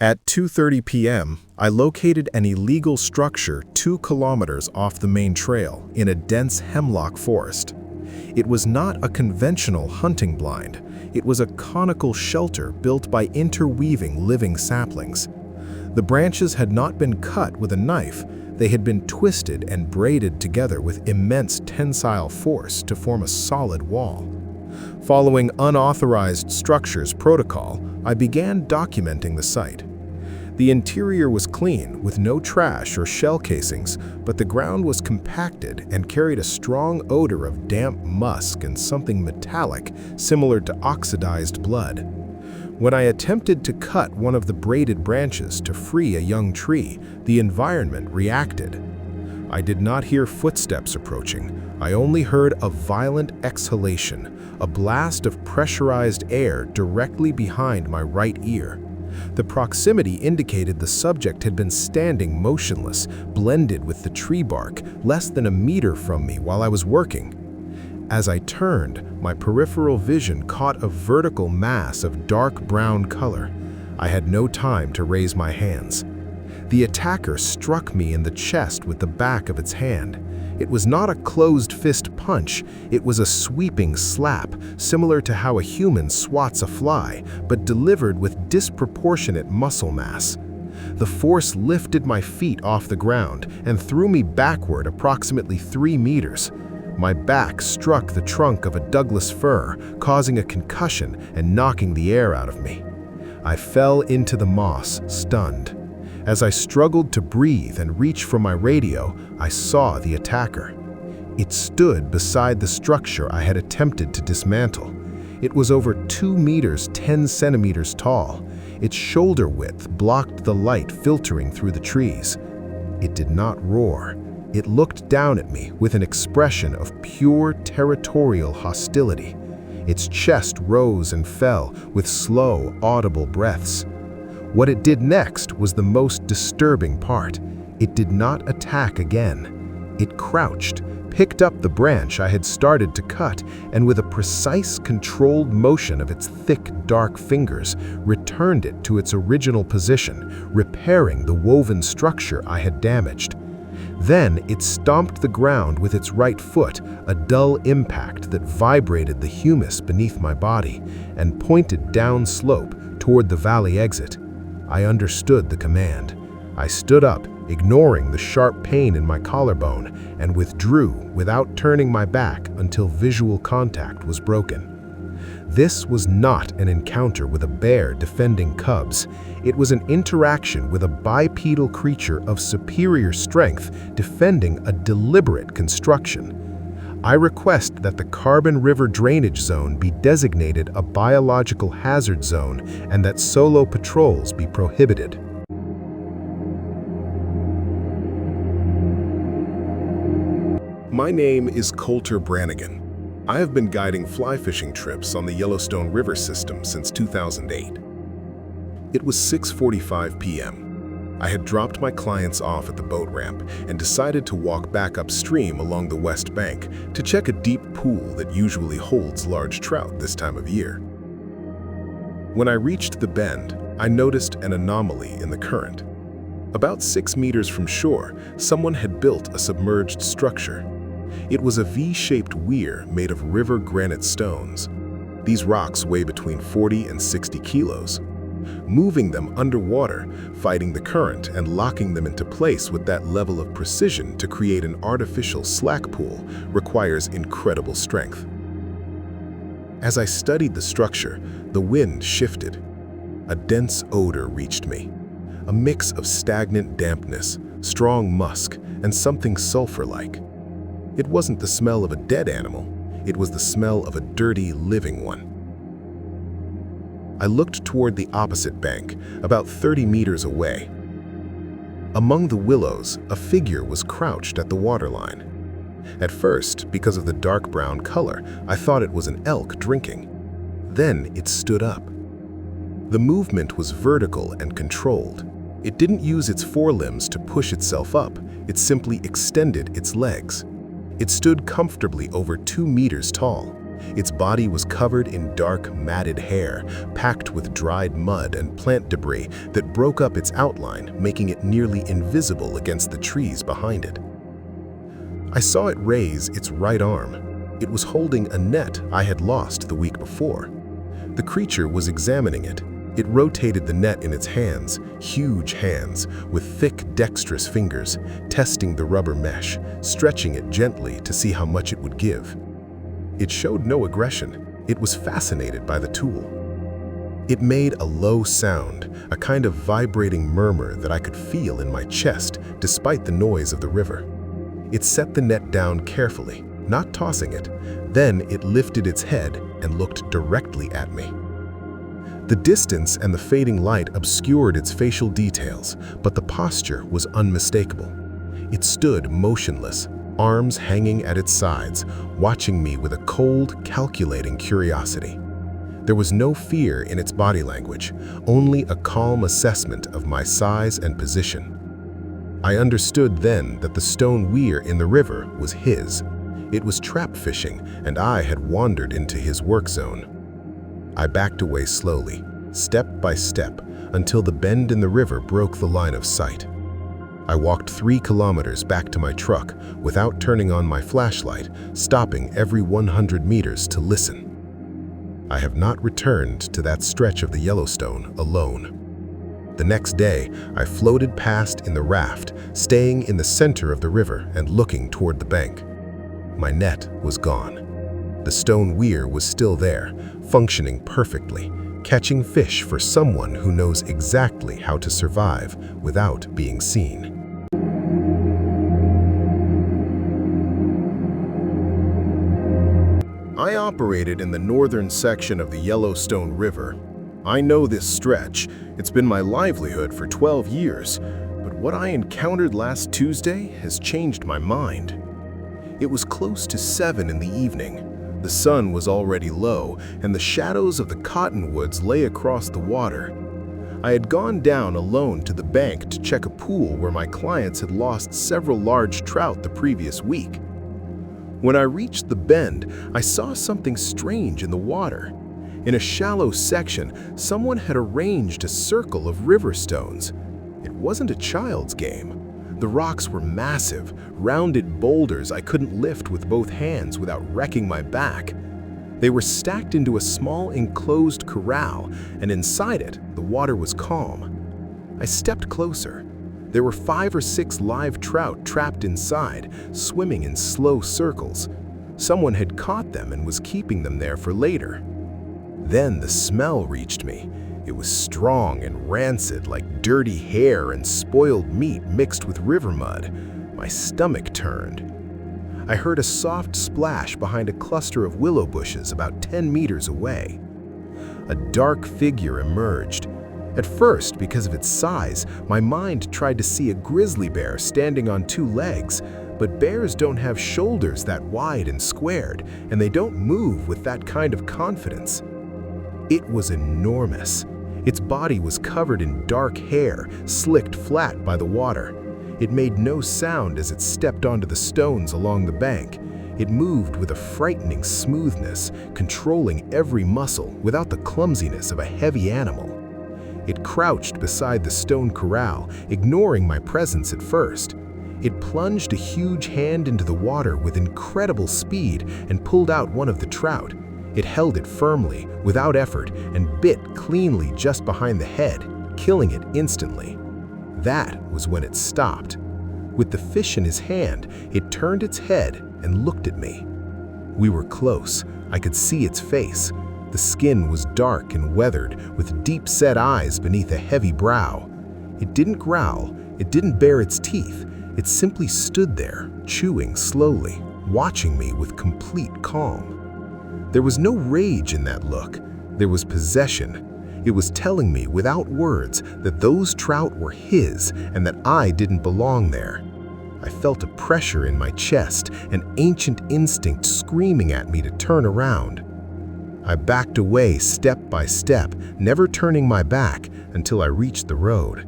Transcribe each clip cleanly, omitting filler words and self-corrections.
At 2:30 p.m., I located an illegal structure 2 kilometers off the main trail in a dense hemlock forest. It was not a conventional hunting blind. It was a conical shelter built by interweaving living saplings. The branches had not been cut with a knife. They had been twisted and braided together with immense tensile force to form a solid wall. Following unauthorized structures protocol, I began documenting the site. The interior was clean, with no trash or shell casings, but the ground was compacted and carried a strong odor of damp musk and something metallic, similar to oxidized blood. When I attempted to cut one of the braided branches to free a young tree, the environment reacted. I did not hear footsteps approaching. I only heard a violent exhalation, a blast of pressurized air directly behind my right ear. The proximity indicated the subject had been standing motionless, blended with the tree bark, less than a meter from me while I was working. As I turned, my peripheral vision caught a vertical mass of dark brown color. I had no time to raise my hands. The attacker struck me in the chest with the back of its hand. It was not a closed fist punch, it was a sweeping slap, similar to how a human swats a fly, but delivered with disproportionate muscle mass. The force lifted my feet off the ground and threw me backward approximately 3 meters. My back struck the trunk of a Douglas fir, causing a concussion and knocking the air out of me. I fell into the moss, stunned. As I struggled to breathe and reach for my radio, I saw the attacker. It stood beside the structure I had attempted to dismantle. It was over 2 meters 10 centimeters tall. Its shoulder width blocked the light filtering through the trees. It did not roar. It looked down at me with an expression of pure territorial hostility. Its chest rose and fell with slow, audible breaths. What it did next was the most disturbing part. It did not attack again. It crouched, picked up the branch I had started to cut, and with a precise, controlled motion of its thick, dark fingers, returned it to its original position, repairing the woven structure I had damaged. Then it stomped the ground with its right foot, a dull impact that vibrated the humus beneath my body, and pointed down slope toward the valley exit. I understood the command. I stood up, ignoring the sharp pain in my collarbone, and withdrew without turning my back until visual contact was broken. This was not an encounter with a bear defending cubs. It was an interaction with a bipedal creature of superior strength defending a deliberate construction. I request that the Carbon River Drainage Zone be designated a biological hazard zone and that solo patrols be prohibited. My name is Colter Brannigan. I have been guiding fly fishing trips on the Yellowstone River system since 2008. It was 6:45 p.m. I had dropped my clients off at the boat ramp and decided to walk back upstream along the west bank to check a deep pool that usually holds large trout this time of year. When I reached the bend, I noticed an anomaly in the current. About 6 meters from shore, someone had built a submerged structure. It was a V-shaped weir made of river granite stones. These rocks weigh between 40 and 60 kilos. Moving them underwater, fighting the current and locking them into place with that level of precision to create an artificial slack pool requires incredible strength. As I studied the structure, the wind shifted. A dense odor reached me, a mix of stagnant dampness, strong musk, and something sulfur-like. It wasn't the smell of a dead animal, it was the smell of a dirty, living one. I looked toward the opposite bank, about 30 meters away. Among the willows, a figure was crouched at the waterline. At first, because of the dark brown color, I thought it was an elk drinking. Then it stood up. The movement was vertical and controlled. It didn't use its forelimbs to push itself up, it simply extended its legs. It stood comfortably over 2 meters tall. Its body was covered in dark, matted hair, packed with dried mud and plant debris that broke up its outline, making it nearly invisible against the trees behind it. I saw it raise its right arm. It was holding a net I had lost the week before. The creature was examining it. It rotated the net in its hands, huge hands, with thick, dexterous fingers, testing the rubber mesh, stretching it gently to see how much it would give. It showed no aggression. It was fascinated by the tool. It made a low sound, a kind of vibrating murmur that I could feel in my chest despite the noise of the river. It set the net down carefully, not tossing it. Then it lifted its head and looked directly at me. The distance and the fading light obscured its facial details, but the posture was unmistakable. It stood motionless, arms hanging at its sides, watching me with a cold, calculating curiosity. There was no fear in its body language, only a calm assessment of my size and position. I understood then that the stone weir in the river was his. It was trap fishing, and I had wandered into his work zone. I backed away slowly, step by step, until the bend in the river broke the line of sight. I walked 3 kilometers back to my truck without turning on my flashlight, stopping every 100 meters to listen. I have not returned to that stretch of the Yellowstone alone. The next day, I floated past in the raft, staying in the center of the river and looking toward the bank. My net was gone. The stone weir was still there, functioning perfectly, catching fish for someone who knows exactly how to survive without being seen. I operated in the northern section of the Yellowstone River. I know this stretch. It's been my livelihood for 12 years, but what I encountered last Tuesday has changed my mind. It was close to 7 in the evening. The sun was already low, and the shadows of the cottonwoods lay across the water. I had gone down alone to the bank to check a pool where my clients had lost several large trout the previous week. When I reached the bend, I saw something strange in the water. In a shallow section, someone had arranged a circle of river stones. It wasn't a child's game. The rocks were massive, rounded boulders I couldn't lift with both hands without wrecking my back. They were stacked into a small enclosed corral, and inside it, the water was calm. I stepped closer. There were 5 or 6 live trout trapped inside, swimming in slow circles. Someone had caught them and was keeping them there for later. Then the smell reached me. It was strong and rancid, like dirty hair and spoiled meat mixed with river mud. My stomach turned. I heard a soft splash behind a cluster of willow bushes about 10 meters away. A dark figure emerged. At first, because of its size, my mind tried to see a grizzly bear standing on 2 legs, but bears don't have shoulders that wide and squared, and they don't move with that kind of confidence. It was enormous. Its body was covered in dark hair, slicked flat by the water. It made no sound as it stepped onto the stones along the bank. It moved with a frightening smoothness, controlling every muscle without the clumsiness of a heavy animal. It crouched beside the stone corral, ignoring my presence at first. It plunged a huge hand into the water with incredible speed and pulled out one of the trout. It held it firmly, without effort, and bit cleanly just behind the head, killing it instantly. That was when it stopped. With the fish in his hand, it turned its head and looked at me. We were close. I could see its face. The skin was dark and weathered, with deep-set eyes beneath a heavy brow. It didn't growl. It didn't bare its teeth. It simply stood there, chewing slowly, watching me with complete calm. There was no rage in that look. There was possession. It was telling me without words that those trout were his and that I didn't belong there. I felt a pressure in my chest, an ancient instinct screaming at me to turn around. I backed away step by step, never turning my back until I reached the road.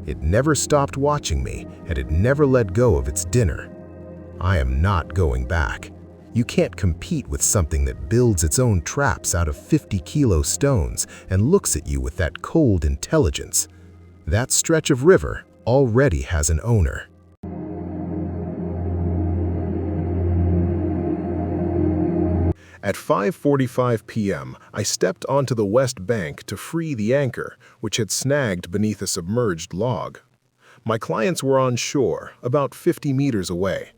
It never stopped watching me, and it never let go of its dinner. I am not going back. You can't compete with something that builds its own traps out of 50-kilo stones and looks at you with that cold intelligence. That stretch of river already has an owner. At 5:45 p.m., I stepped onto the west bank to free the anchor, which had snagged beneath a submerged log. My clients were on shore, about 50 meters away.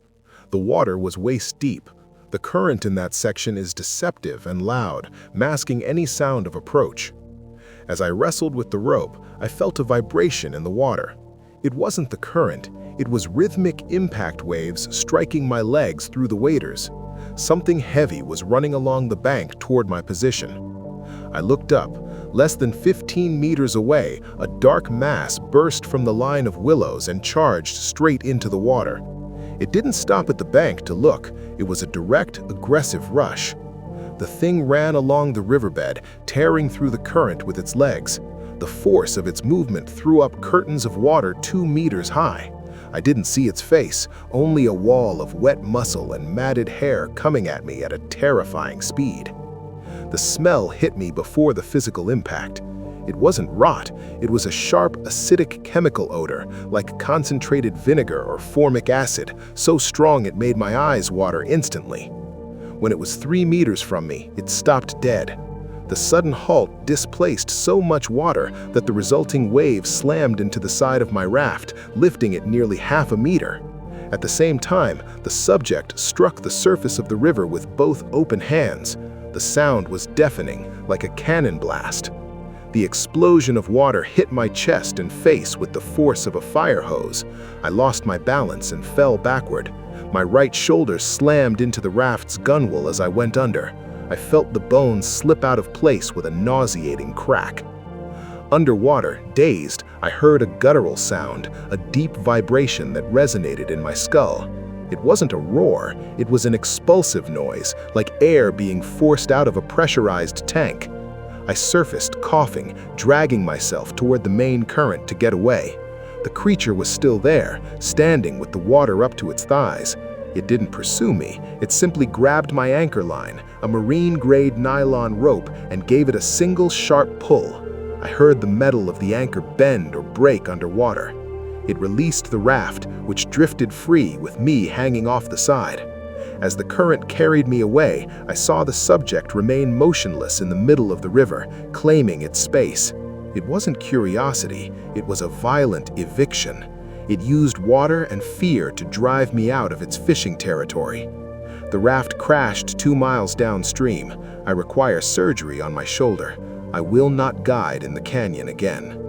The water was waist-deep. The current in that section is deceptive and loud, masking any sound of approach. As I wrestled with the rope, I felt a vibration in the water. It wasn't the current, it was rhythmic impact waves striking my legs through the waders. Something heavy was running along the bank toward my position. I looked up. Less than 15 meters away, a dark mass burst from the line of willows and charged straight into the water. It didn't stop at the bank to look. It was a direct, aggressive rush. The thing ran along the riverbed, tearing through the current with its legs. The force of its movement threw up curtains of water 2 meters high. I didn't see its face, only a wall of wet muscle and matted hair coming at me at a terrifying speed. The smell hit me before the physical impact. It wasn't rot, it was a sharp, acidic chemical odor, like concentrated vinegar or formic acid, so strong it made my eyes water instantly. When it was 3 meters from me, it stopped dead. The sudden halt displaced so much water that the resulting wave slammed into the side of my raft, lifting it nearly half a meter. At the same time, the subject struck the surface of the river with both open hands. The sound was deafening, like a cannon blast. The explosion of water hit my chest and face with the force of a fire hose. I lost my balance and fell backward. My right shoulder slammed into the raft's gunwale as I went under. I felt the bones slip out of place with a nauseating crack. Underwater, dazed, I heard a guttural sound, a deep vibration that resonated in my skull. It wasn't a roar, it was an expulsive noise, like air being forced out of a pressurized tank. I surfaced, coughing, dragging myself toward the main current to get away. The creature was still there, standing with the water up to its thighs. It didn't pursue me, it simply grabbed my anchor line, a marine-grade nylon rope, and gave it a single sharp pull. I heard the metal of the anchor bend or break underwater. It released the raft, which drifted free with me hanging off the side. As the current carried me away, I saw the subject remain motionless in the middle of the river, claiming its space. It wasn't curiosity, it was a violent eviction. It used water and fear to drive me out of its fishing territory. The raft crashed 2 miles downstream. I require surgery on my shoulder. I will not guide in the canyon again.